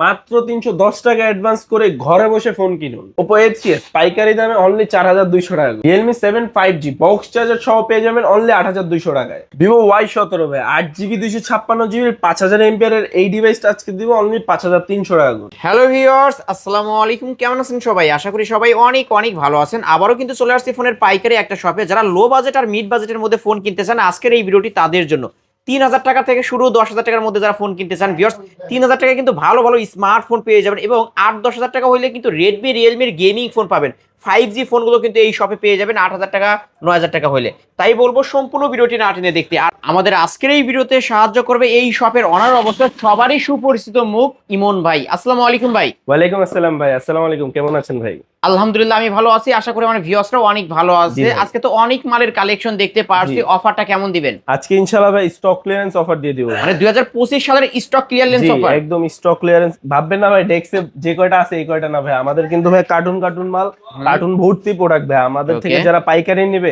মাত্র 310 টাকা অ্যাডভান্স করে ঘরে বসে ফোন কিনুন। Oppo A3s পাইকারি দামে অনলি 4200 টাকা। Realme 7 5G বক্স চার্জার সহ পেয়ে যাবেন অনলি 8200 টাকায়। Vivo Y17 ভাই 8GB 256GB 5000 mAh এর এই ডিভাইসটা আজকে দিব অনলি 5300 টাকা করে। হ্যালো ভিউয়ার্স, আসসালামু আলাইকুম। কেমন আছেন সবাই? আশা করি সবাই অনেক অনেক ভালো আছেন। আবারও কিন্তু চলে আসছি ফোনের পাইকারি একটা শপে। যারা লো বাজেট আর মিড বাজেটের মধ্যে ফোন কিনতে চান, আজকের এই ভিডিওটি তাদের জন্য। 3000 টাকা থেকে শুরু, 10,000 টাকার মধ্যে যারা ফোন কিনতে চান ভিউয়ার্স, 3000 টাকায় কিন্তু ভালো ভালো স্মার্টফোন পেয়ে যাবেন এবং 8-10,000 টাকা হইলে কিন্তু রেডমি রিয়েলমির গেমিং ফোন পাবেন। 5G ফোনগুলো কিন্তু এই শপে পেয়ে যাবেন 8,000 টাকা 9,000 টাকা হইলে। তাই বলবো সম্পূর্ণ ভিডিওটি না টেনে দেখতে। আর আমাদের আজকের এই ভিডিওতে সাহায্য করবে এই শপের অনার, অবশ্য সবারই সুপরিচিত মুখ, ইমন ভাই। আসসালামু আলাইকুম ভাই। ওয়ালাইকুম আসসালাম ভাই। আসসালামু আলাইকুম, কেমন আছেন ভাই? আলহামদুলিল্লাহ আমি ভালো আছি, আশা করি আমার ভিউয়ার্সরাও অনেক ভালো আছে। আজকে তো অনেক মালের কালেকশন দেখতে পারছি, অফারটা কেমন দিবেন আজকে ইনশাআল্লাহ ভাই স্টক ক্লিয়ারেন্স অফার দিয়ে দিব। মানে 2025 সালের স্টক ক্লিয়ারেন্স অফার? একদম স্টক ক্লিয়ারেন্স। ভাববেন না ভাই ডেস্কে যে কয়টা আছে এই কয়টা না ভাই, আমাদের কিন্তু ভাই কার্টুন মাল, কার্টুন ভর্তি প্রোডাক্ট ভাই। আমাদের থেকে যারা পাইকারি নেবে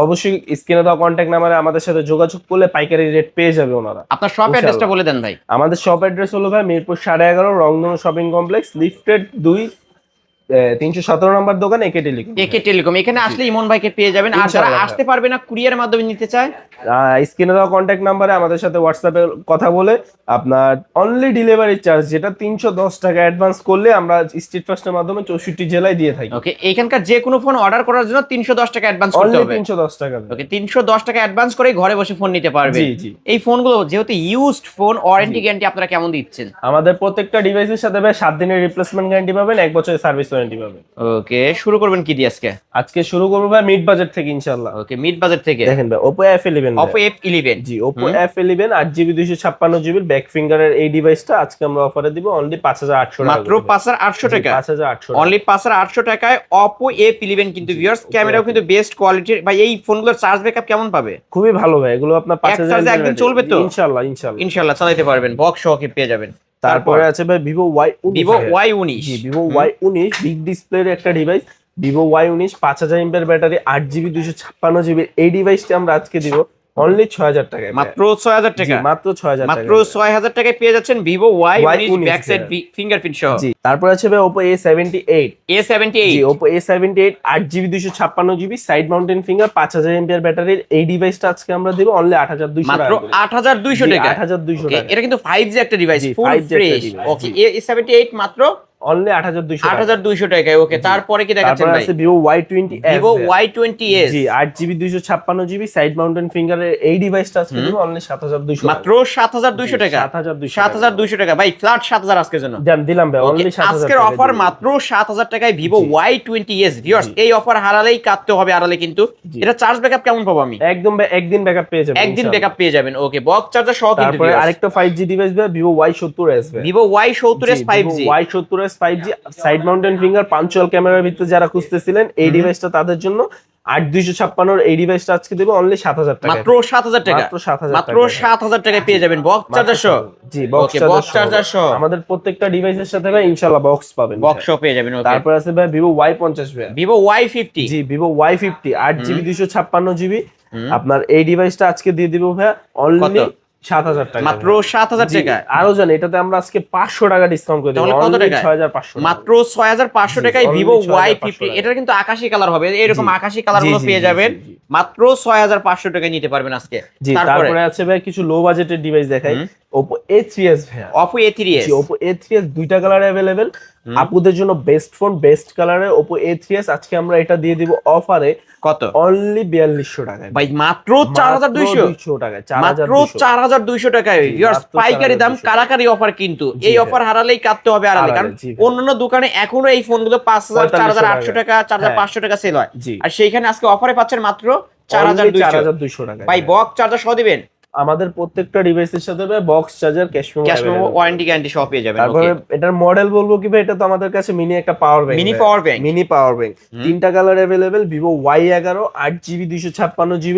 অবশ্যই স্ক্রিনে দেওয়া কন্ট্যাক্ট নাম্বারে আমাদের সাথে যোগাযোগ করলে পাইকারি রেট পেয়ে যাবে ওনারা। আপনার শপ অ্যাড্রেসটা বলে দেন ভাই। আমাদের শপ অ্যাড্রেস হলো ভাই মিরপুর 11.5 রংধনু শপিং কমপ্লেক্স, লিফটেড 2, 317 নম্বর দোকান, একে টেলিকম। একে টেলিকম। এখানে আসলে ইমন ভাইকে পেয়ে যাবেন। আর যারা আসতে পারবে না, কুরিয়ারের মাধ্যমে নিতে চায়, স্ক্রিনে দেওয়া কন্ট্যাক্ট নাম্বারে আমাদের সাথে হোয়াটসঅ্যাপে কথা বলে আপনার অনলি ডেলিভারি চার্জ যেটা 310 টাকা অ্যাডভান্স করলে আমরা স্ট্রিট ফাস্টের মাধ্যমে 64 জেলায় দিয়ে থাকি। ওকে, এখানকার যে কোনো ফোন অর্ডার করার জন্য 310 টাকা অ্যাডভান্স করতে হবে। 310 টাকা। ওকে, 310 টাকা অ্যাডভান্স করে ঘরে বসে ফোন নিতে পারবে। জি জি। এই ফোনগুলো যেহেতু ইউজড ফোন, ওয়ারেন্টি গ্যারান্টি আপনারা কেমন দিচ্ছেন? আমাদের প্রত্যেকটা ডিভাইসের সাথে ভাই 7 দিনের রিপ্লেসমেন্ট গ্যারান্টি পাবেন, 1 বছরের সার্ভিস ওয়ারেন্টি পাবেন। ওকে, শুরু করবেন কি দিয়ে আজকে? আজকে শুরু করব ভাই মিড বাজেট থেকে ইনশাআল্লাহ। ওকে, মিড বাজেট থেকে দেখেন ভাই Oppo F11। Oppo F11। জি, Oppo F11 8GB 256GB back ফিঙ্গারের এই ডিভাইসটা আজকে আমরা অফারে দিব অনলি 5800 টাকা। মাত্র 5800 টাকা। 5800 অনলি 5800 টাকায় Oppo F11 কিন্তু ভিউয়ার্স, ক্যামেরাও কিন্তু বেস্ট কোয়ালিটির। ভাই এই ফোনগুলোর চার্জ ব্যাকআপ কেমন পাবে? খুবই ভালো ভাই, এগুলো আপনার 5000 একদিন চলবে তো ইনশাআল্লাহ। ইনশাআল্লাহ চালাতে পারবেন, বক্স সহ কি পেয়ে যাবেন। তারপরে আছে ভাই Vivo Y19। Vivo Y19। জি, Vivo Y19 বিগ ডিসপ্লের একটা device. Vivo Y19 5000 mAh battery, 8GB 256GB এই ডিভাইসটা আমরা আজকে দিব অনলি 6000 টাকায়। মাত্র 6000 টাকা। মাত্র 6000 টাকা। মাত্র 6000 টাকায় পেয়ে যাচ্ছেন Vivo Y19 back side fingerprint সহ। জি, তারপর আছে ভাই Oppo A78। জি, Oppo A78 8GB 256GB side mountain finger, 5000 mAh ব্যাটারির এই ডিভাইসটা আজকে আমরা দেব অনলি 8200 টাকা। মাত্র 8200 টাকা। 8200 টাকা। এটা কিন্তু 5G একটা ডিভাইস, ফুল 5G একটা ফ্রেশ। device, ওকে, A78 মাত্র অনলি 8200 টাকায়। ওকে, তারপরে কি দেখাচ্ছেন ভাই? তারপর আছে Vivo Y20s। Vivo Y20s। জি, 8GB 256GB সাইড মাউন্টেন ফিঙ্গারের এই ডিভাইসটা আজকে দিব অনলি 7200 মাত্র 7200 টাকা। 7200 টাকা ভাই, ফ্ল্যাট 7000 আজকের জন্য দিলাম ভাই অনলি 7000 আজকের অফার মাত্র 7000 টাকায় Vivo Y20s। ভিউয়ার্স, এই অফার হারালেই কাটতে হবে, আড়ালে কিন্তু। এটা চার্জ ব্যাকআপ কেমন পাবো আমি? একদম একদিন ব্যাকআপ পেয়ে যাবেন। একদিন ব্যাকআপ পেয়ে যাবেন। ওকে, বক্স চার্জার সহ কিন্তু। তারপরে আরেকটা 5G ডিভাইস ভাই Vivo Y70s। Vivo Y70s 5G। Y70s 5G side mountain finger punctual ক্যামেরার ভিতরে যারা খুঁজতেছিলেন এই ডিভাইসটা তাদের জন্য 8256 এই ডিভাইসটা আজকে দেব অনলি 7000 টাকা। মাত্র 7000 টাকা। মাত্র 7000 টাকা। মাত্র 7000 টাকায় পেয়ে যাবেন বক্স চার্জার সহ। জি, বক্স চার্জার সহ আমাদের প্রত্যেকটা ডিভাইসের সাথে ভাই ইনশাআল্লাহ বক্স পাবেন, বক্স সহ পেয়ে যাবেন। ওকে, তারপর আছে ভাই Vivo Y50 ভাই। Vivo Y50। জি, Vivo Y50 8GB 256GB আপনার এই ডিভাইসটা আজকে দিয়ে দিব ভাই অনলি 7000 টাকা। মাত্র 7000 টাকা। আরো জান এটাতে আমরা আজকে 500 টাকা ডিসকাউন্ট করে দেব। তাহলে কত টাকা? 6500। মাত্র 6500 টাকায় Vivo Y50। এটা কিন্তু আকাশী কালার হবে, এরকম আকাশী কালার গুলো পেয়ে যাবেন মাত্র 6500 টাকায় নিতে পারবেন আজকে। জি, তারপরে আছে ভাই কিছু লো বাজেটের ডিভাইস দেখাই। Oppo A3s ভাই। Oppo A3s। জি, Oppo A3s দুইটা কালারে अवेलेबल। আপুদের জন্য বেস্ট ফোন, বেস্ট কালারে Oppo A3s আজকে আমরা এটা দিয়ে দিব অফারে কত? অনলি 4200 টাকায় ভাই, মাত্র 4200 টাকায়। মাত্র 4200 টাকায় ভিউয়ার্স, পাইকারি দাম, কারাকারি অফার কিন্তু। এই অফার হারালেই কাটতে হবে আড়ালে, কারণ অন্যান্য দোকানে এখনো এই ফোনগুলো 5000 4800 টাকা 4500 টাকা সেল হয়, আর সেইখানে আজকে অফারে পাচ্ছেন মাত্র 4200 টাকা। ভাই, বক্স চার্জার সহ দিবেন। আমাদের প্রত্যেকটা ডিভাইসের সাথে box charger, cash memo, warranty guarantee সহ পেয়ে যাবেন। তারপরে এটার মডেল বলবো কি ভাই, এটা তো আমাদের কাছে মিনি একটা power bank. Mini power bank তিনটা colour available. Vivo Y11 8GB 256GB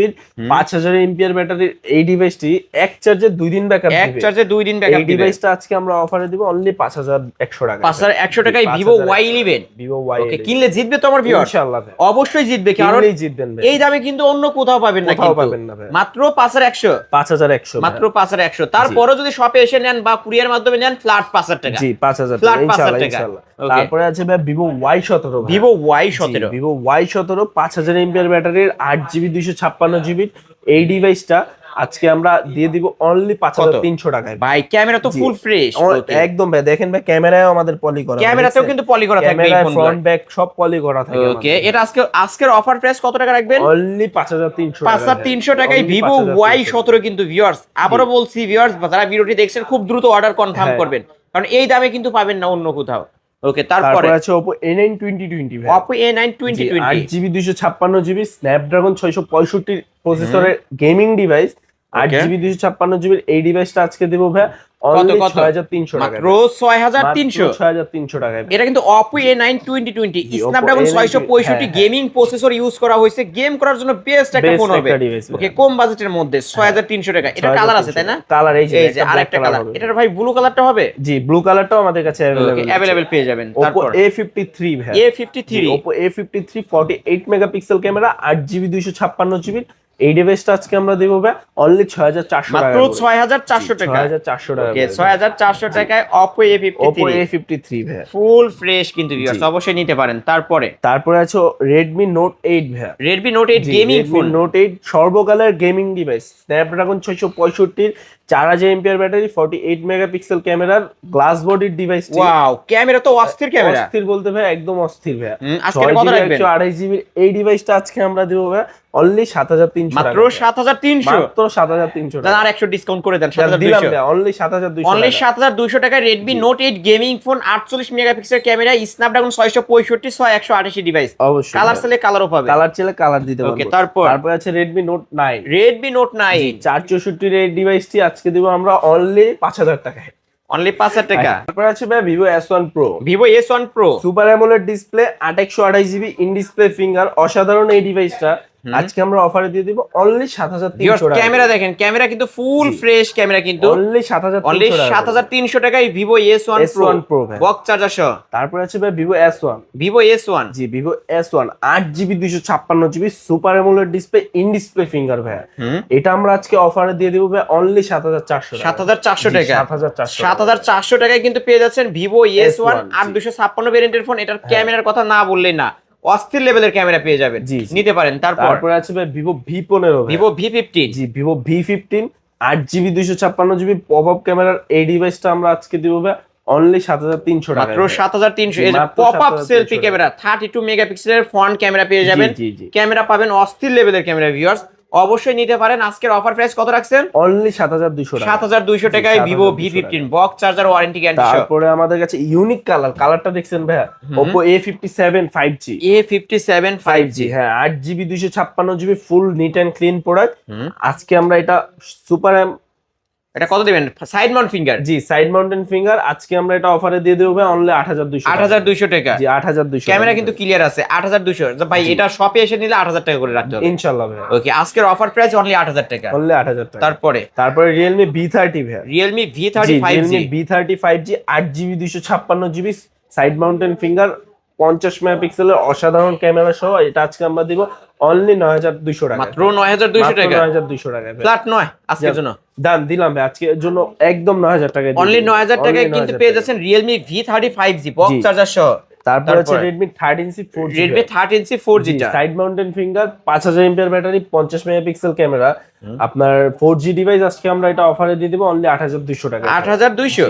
5000 mAh ব্যাটারির এই ডিভাইসটি এক চার্জে 2 দিন ব্যাকআপ দিবে। এক চার্জে 2 দিন ব্যাকআপ দিবে। এই ডিভাইসটা আজকে আমরা অফারে দিব অনলি 5100 টাকা। 5100 টাকায় Vivo Y11। Vivo Y11 ওকে, কিনলে জিতবে তো আমার ভিউয়ার? ইনশাআল্লাহ ভাই, অবশ্যই জিতবে, কারণ জিতবেন ভাই। এই দামে কিন্তু অন্য কোথাও পাবেন না, কিন্তু পাবেন না ভাই। মাত্র 5100। 5100 মাত্র 5100। তারপরে যদি শপে এসে নেন বা কুরিয়ার মাধ্যমে নেন ফ্ল্যাট 5000 টাকা। জি 5000 ফ্ল্যাট টাকা 5000 ইনশাআল্লাহ টাকা। ইনশাআল্লাহ। Okay. তারপরে আছে ভাই Vivo Y17 ভাই। Vivo Y17 Vivo Y17 5000 MPR ব্যাটারির 8GB 256GB এই ডিভাইসটা আজকে আমরা দিয়ে দিব অনলি 5300 টাকায়। ভাই ক্যামেরা তো জি। Full fresh. একদম ভাই দেখেন ভাই ক্যামেরায়ও আমাদের পলি করা, ক্যামেরাতেও কিন্তু পলি করা থাকবে এই ক্যামেরা ফোনগুলো। ফ্রন্ট ব্যাক সব পলি করা থাকে ওকে, এটা আজকের অফার প্রাইস কত টাকা রাখবেন? অনলি 5300 টাকা। 5300 টাকায় Vivo Y17 কিন্তু ভিউয়ার্স। আবারো বলছি ভিউয়ার্স, যারা ভিডিওটি দেখছেন খুব দ্রুত অর্ডার কনফার্ম করবেন, কারণ এই দামে কিন্তু পাবেন না অন্য কোথাও। ওকে, তারপরে আছে Oppo A9 2020 ভাই। Oppo A9 2020 8GB 256GB Snapdragon 665 প্রসেসরের গেমিং ডিভাইস, 8GB 256GB এই ডিভাইসটা আজকে দেব ভাই অনলি 6300 টাকা। মাত্র 6300। 6300 টাকায়। এটা কিন্তু Oppo A9 2020 জি, Oppo Snapdragon A9 665 gaming processor use করা হয়েছে, গেম করার জন্য বেস্ট একটা ফোন হবে। ওকে, কম বাজেটের মধ্যে 6300 টাকা। এটা কালার আছে তাই না? কালার এই যে আরেকটা কালার। এটার ভাই ব্লু কালারটা হবে? জি, ব্লু কালারটাও আমাদের কাছে अवेलेबल পেয়ে যাবেন। Oppo তারপর A53 ভাই। A53 Oppo A53 48 megapixel camera, 8GB 256GB এই ডিভাইসটা আজকে আমরা দেব ভাই অনলি 6400 টাকা। মাত্র 6400 টাকা। 6400 টাকা। ওকে, 6400 টাকায় Oppo Oppo A53 A53 ভাই ফুল ফ্রেশ কিন্তু ভিউয়ার্স, অবশ্যই নিতে পারেন। তারপরে আছে Redmi Note 8 ভাই। Redmi Note 8 gaming phone. Note 8 সর্বকালের gaming device, Snapdragon 665 4000 MPR battery, 48 megapixel ক্যামেরার গ্লাস বডির ডিভাইস। ওয়াও, ক্যামেরা তো অস্থির ক্যামেরা। অস্থির বলতে ভাই একদম অস্থির ভাই। আজকে কত রাখবেন? 128GB এই ডিভাইসটা আজকে আমরা দেব ভাই অনলি 7300 টাকা। মাত্র 7300। মাত্র 7300 টাকা। আর 100 ডিসকাউন্ট করে দেন, দিলাম 7200। ভাই অনলি 7200 অনলি 7200 টাকায় Redmi Note 8 gaming phone, 48 megapixel camera, Snapdragon 665 6128 device. অবশ্যই কালার চাইলে কালারও পাবে। কালার চাইলে কালার দিতে পারবো। ওকে, তারপর আছে Redmi Note 9। Redmi Note 9 464 এর ডিভাইসটি আজকে দেব আমরা অনলি 5000 টাকায়। অনলি 5000 টাকা। তারপর আছে ভাই Vivo S1 Pro। Vivo S1 Pro super AMOLED display, 8128GB in display finger, অসাধারণ এই ডিভাইসটা আজকে আমরা অফারে দিয়ে দিব অনলি 7300 টাকা। ক্যামেরা দেখেন, ক্যামেরা কিন্তু ফুল ফ্রেশ ক্যামেরা কিন্তু অনলি 7300 টাকায় Vivo S1 Pro box charger সহ। তারপর আছে ভাই Vivo S1। Vivo S1 G, Vivo S1 8GB 256GB super AMOLED display in display finger ভাই। এটা আমরা আজকে অফারে দিয়ে দিব ভাই অনলি 7400 টাকা। 7400 টাকা। 7400 টাকায় কিন্তু পেয়ে যাচ্ছেন Vivo S1 8256 ভেরিয়েন্টের ফোন। এটার ক্যামেরার কথা না বললেই না, অস্থির লেভেলের ক্যামেরা পেয়ে যাবেন, নিতে পারেন। তারপর আছে ভাই Vivo V15। Vivo V15। জি, Vivo V15 8GB 256GB pop up ক্যামেরার এই ডিভাইসটা আমরা আজকে দিব ভাই অনলি 7300 টাকা। মাত্র 7300। এই যে পপ আপ সেলফি ক্যামেরা 32 মেগাপিক্সেলের ফ্রন্ট ক্যামেরা পেয়ে যাবেন। ক্যামেরা পাবেন অস্থির লেভেলের ক্যামেরা ভিউয়ার্স, অবশ্যই নিতে পারেন। আজকের অফার প্রাইস কত রাখছেন? অনলি 7200 টাকা। 7200 টাকায় Vivo V15 box charger warranty guarantee সহ। তারপরে আমাদের কাছে ইউনিক কালারটা দেখছেন ভাই, Oppo A57 5G। A57 5G হ্যাঁ, 8GB 256GB full neat and clean product. আজকে আমরা এটা সুপার, এটা কত দিবেন? Side mount finger. জি, সাইড মাউন্টেন ফিঙ্গার আজকে আমরা এটা অফারে দিয়ে দেব ভাই অনলি 8200 টাকা। জি, 8200। ক্যামেরা কিন্তু ক্লিয়ার আছে। 8200 ভাই, এটা শপে এসে নিলে 8000 টাকা করে রাখতে হবে ইনশাআল্লাহ ভাই। ওকে, আজকের অফার প্রাইস অনলি 8000 টাকা। অনলি 8000 টাকা। তারপরে Realme V30 ভাই। Realme V30 5G। Realme V30 5G 8GB 256GB side mountain finger, 50 মেগাপিক্সেলের অসাধারণ ক্যামেরা সহ এটা আজকে আমরা দিব অনলি 9200 টাকা। মাত্র 9200 টাকা। 9200 টাকা ফ্ল্যাট 9 আজকের জন্য দাম দিলাম ভাই আজকের জন্য একদম 9000 টাকা। অনলি 9000 টাকায় কিন্তু পেয়ে যাচ্ছেন Realme V30 5G box charger সহ। তারপর আছে Redmi 13C 4G। Redmi 13C 4G side mountain finger, 5000 MPR battery, 50 megapixel camera, আপনার 4G ডিভাইস আজকে আমরা এটা অফারে দিয়ে দিব অনলি 8200 টাকা। 8200।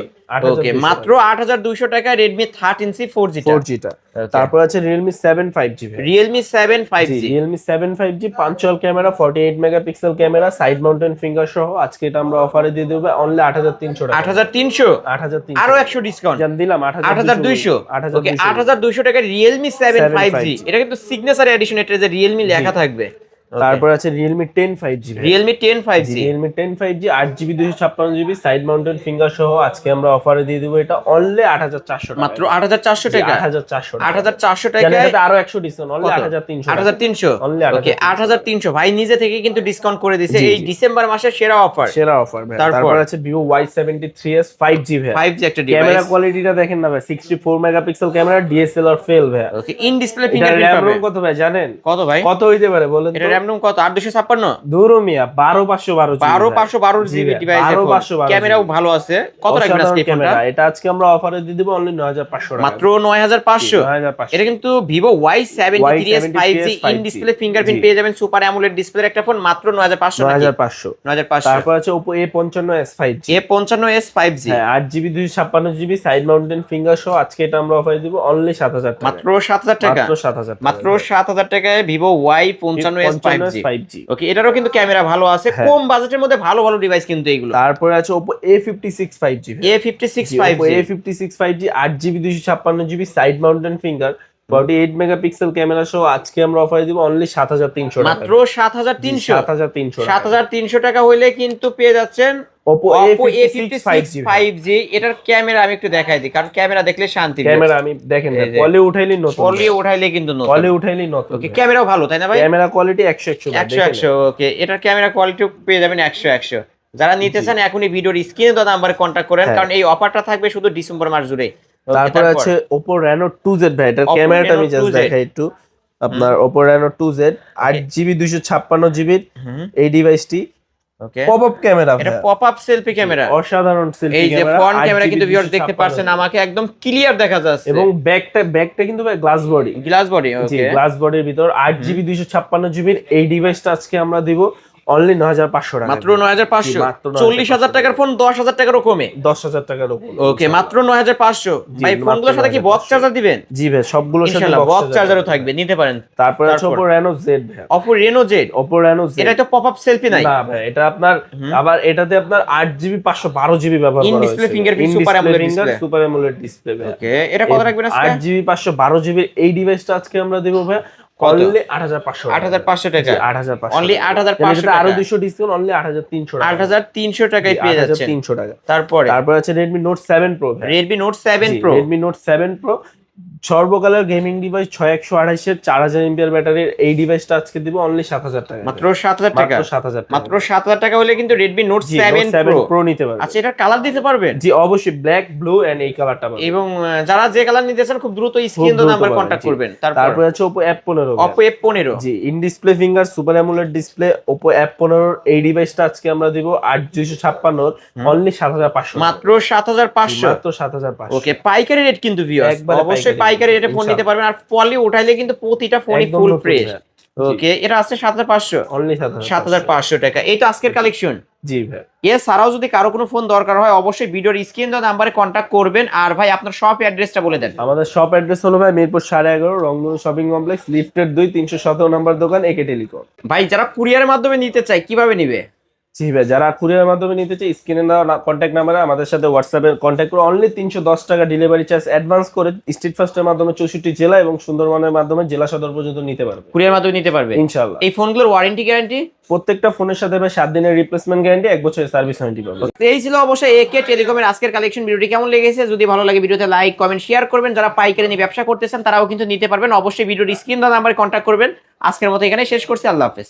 ওকে, মাত্র 8200 টাকায় Redmi 13C 4G টা। তারপর আছে Realme 7 5G। Realme 7 5G। Realme 7 5G punctual camera, 48 megapixel camera, side mountain finger সহ আজকে এটা আমরা অফারে দিয়ে দেব অনলি 8300 টাকা। 8300। 8300 আরো 100 ডিসকাউন্ট জান দিলাম 8200। ওকে, 8200 টাকায় Realme 7 5G। এটা কিন্তু সিগনেচার এডিশন, এটা যে Realme লেখা থাকবে। তারপর আছে Realme 10 5G। Realme 10 5G। Realme 10 5G 8GB 256GB side mountain finger সহ আজকে আমরা অফারে দিয়ে দেব এটা অনলি 8400 টাকা। মাত্র 8400 টাকা। 8400 টাকায় এটা আরো 100 ডিসকাউন্ট অনলি 8300। 8300। ওকে, 8300 ভাই নিজে থেকে কিন্তু ডিসকাউন্ট করে দিয়েছে। এই ডিসেম্বর মাসের সেরা অফার ভাই। তারপর আছে Vivo Y73s 5G ভাই। 5G একটা ডিভাইস। ক্যামেরা কোয়ালিটিটা দেখেন না ভাই, 64 মেগাপিক্সেল ক্যামেরা, DSLR ফেল ভাই। ওকে, ইন ডিসপ্লে ফিঙ্গারপ্রিন্ট পাবে। কত ভাই জানেন? কত ভাই? কত হইতে পারে বলেন তো? RAM ROM কত 8256 দূরও মিয়া 12512 12512 জিবি ডিভাইস, 12512 ক্যামেরাও ভালো আছে। কত রাখবেন আজকে এই ফোনটা? এটা আজকে আমরা অফারে দিয়ে দিব অনলি 9500 টাকা, মাত্র 9500। 9500। এটা কিন্তু Vivo Y73s 5G in display fingerprint পেয়ে যাবেন, সুপার অ্যামোলেড ডিসপ্লের একটা ফোন, মাত্র 9500 টাকা। 9500। তারপর আছে Oppo A55s 5G। A55s 5G, হ্যাঁ 8GB 256GB side mountain finger সহ আজকে এটা আমরা অফারে দিব অনলি 7000 টাকা, মাত্র 7000 টাকা। মাত্র 7000 মাত্র 7000 টাকায় Vivo Y55s 5G। ওকে, ওকে, এটারও কিন্তু ক্যামেরা ভালো আছে, হ্যাঁ। কম বাজেটের মধ্যে ভালো ভালো ডিভাইস কিন্তু এইগুলো। তারপরে আছে Oppo A56 5G। A56 Oppo 5G, A56 5G 8GB 256GB side mountain finger 48 megapixel camera সহ আজকে আমরা অফারে দিব অনলি 7300 টাকা, মাত্র 7300। 7300 7300 টাকা হইলে কিন্তু পেয়ে যাচ্ছেন Oppo A56 5G। 5G। এটার ক্যামেরা আমি একটু দেখাই দিই, কারণ ক্যামেরা দেখলে শান্তি। ক্যামেরা আমি দেখেন এই যে। কলে উঠাইলি নতুন, কলে উঠাইলে কিন্তু নতুন। কলে উঠাইলি নতুন। ওকে, ক্যামেরাও ভালো তাই না ভাই? Camera quality 100 100। ওকে, এটার ক্যামেরা কোয়ালিটি পেয়ে যাবেন 100। যারা নিতে চান এখনই ভিডিওর স্ক্রিনে দেওয়া নাম্বারে কন্টাক্ট করেন, হ্যাঁ। কারণ এই অফারটা থাকবে শুধু ডিসেম্বর মাস জুড়ে। তারপর আছে Oppo Reno 2Z ভাই, এটার Oppo ক্যামেরাটা Reno আমি জাস্ট 2Z দেখাই একটু। আপনার Oppo Reno 2Z 8GB 256GB এই ডিভাইসটি ওকে, পপ আপ ক্যামেরা, এটা পপ আপ সেলফি ক্যামেরা। অসাধারণ সেলফি এই যে ক্যামেরা, ফ্রন্ট ক্যামেরা 8GB কিন্তু ভিউয়ার্স দেখতে 256 পারছেন, আমাকে একদম ক্লিয়ার দেখা যাচ্ছে। এবং ব্যাকটা কিন্তু ভাই গ্লাস বডি, গ্লাস বডি। জি ওকে, গ্লাস বডির ভিতর 8GB 256GB এই ডিভাইসটা আজকে আমরা দিব অনলি 9500 টাকা, মাত্র 9500। মাত্র 40000 টাকার ফোন 10000 টাকারও কমে। 10000 টাকার উপর। ওকে, মাত্র 9500। জি, ভাই ফোনগুলোর সাথে কি বক্স 9500 চার্জার দিবেন? জি ভাই সবগুলোর সাথে ইনশাআল্লাহ বক্স চার্জারও চার্জার থাকবে, নিতে পারেন। তারপর আছে তারপর? Oppo Reno Z ভাই, Oppo Reno Z। Oppo Reno Z এটা তো পপ আপ সেলফি নাই। না ভাই, এটা আপনার আবার এটাতে আপনার 8GB 512GB ব্যবহার করা In হয়েছে, display fingerprint, super AMOLED display। Super AMOLED display ভাই। ওকে, এটা কত রাখবেন আজকে? 8GB 512GB এই ডিভাইসটা আজকে আমরা দেব ভাই অনলি 8500 8500 টাকা। 8500 অনলি 8500 টাকা, টাকা। আরো 200 ডিসকাউন্ট অনলি 8300 টাকা, 8300 টাকায় পেয়ে যাচ্ছেন। 8300 টাকা। তারপরে তারপর আছে Redmi Note 7 Pro ভাই, Redmi Note 7 Pro। Redmi Note 7 Pro সর্বকালের গেমিং ডিভাইস 6128 এর 4000 এমপিআর ব্যাটারির এই ডিভাইসটা আজকে দিব অনলি 7000 টাকা, মাত্র 7000 টাকা। মাত্র 7000 টাকা, মাত্র 7000 টাকা হলে কিন্তু Redmi Note জি, 7 Note 7 Pro। Pro নিতে পারবেন। আচ্ছা, এটার কালার দিতে পারবেন? জি অবশ্যই, ব্ল্যাক ব্লু এন্ড এই কালারটা পাবেন। এবং যারা যে কালার নিতে চান খুব দ্রুত স্ক্রিন দ্রুত নাম্বার পাবেন, কন্টাক্ট জি। করবেন। তারপর তারপর আছে Oppo F15 Oppo F15। G in display finger super AMOLED display Oppo F15 এই ডিভাইসটা আজকে আমরা দিব 8256 অনলি 7500, মাত্র 7500। মাত্র 7500। ওকে, পাইকারি রেট কিন্তু ভিউয়ার্স, একবারে অবশ্যই পাইকারি পাইকারি রেটে ফোন ইনশাআল্লাহ। নিতে পারবেন। আর পলি উঠাইলে কিন্তু প্রতিটা ফোনই একদম ফুল নতুন ফ্রেশ। ভাই। ওকে, এটা আছে 7500। অনলি 7500 টাকা। এই তো আজকের কালেকশন। জি ভাই। এছাড়াও যদি কারো কোনো ফোন দরকার হয় অবশ্যই ভিডিওর স্ক্রিন দেওয়া নাম্বারে কন্টাক্ট করবেন। আর ভাই আপনার শপ অ্যাড্রেসটা বলে দেন। আমাদের শপ অ্যাড্রেস হলো ভাই মিরপুর 11.5 রংধনু শপিং কমপ্লেক্স লিফটের 2 317 নম্বর দোকান একে টেলিকম। ভাই যারা কুরিয়ারের মাধ্যমে নিতে চায় কিভাবে নিবে? জি ভাই, যারা কুরিয়ারের মাধ্যমে নিতে চাই স্ক্রিনে দেওয়া কন্ট্যাক্ট নাম্বারে আমাদের সাথে হোয়াটসঅ্যাপে কন্ট্যাক্ট করে অনলি 310 টাকা ডেলিভারি চার্জ অ্যাডভান্স করে স্ট্রিট ফাস্টের মাধ্যমে 64 জেলা এবং সুন্দরবনের মাধ্যমে জেলা সদর পর্যন্ত নিতে পারবে, কুরিয়ার মাধ্যমে নিতে পারবে ইনশাআল্লাহ। এই ফোনগুলোর ওয়ারেন্টি গ্যারান্টি? প্রত্যেকটা ফোনের সাথে ভাই 7 দিনের রিপ্লেসমেন্ট গ্যারান্টি, 1 বছরের সার্ভিস ওয়ারেন্টি পাবে। এই ছিল অবশ্যই একে টেলিকমের আজকের কালেকশন। ভিডিওটি কেমন লেগেছে? যদি ভালো লাগে ভিডিওতে লাইক কমেন্ট শেয়ার করবেন। যারা পাইকারি নিয়ে ব্যবসা করতেছেন তারাও কিন্তু নিতে পারবেন। অবশ্যই ভিডিওর স্ক্রিন দেওয়া নাম্বারে কন্ট্যাক্ট করবেন। আজকের মতো এখানে শেষ করছি, আল্লাহ হাফেজ।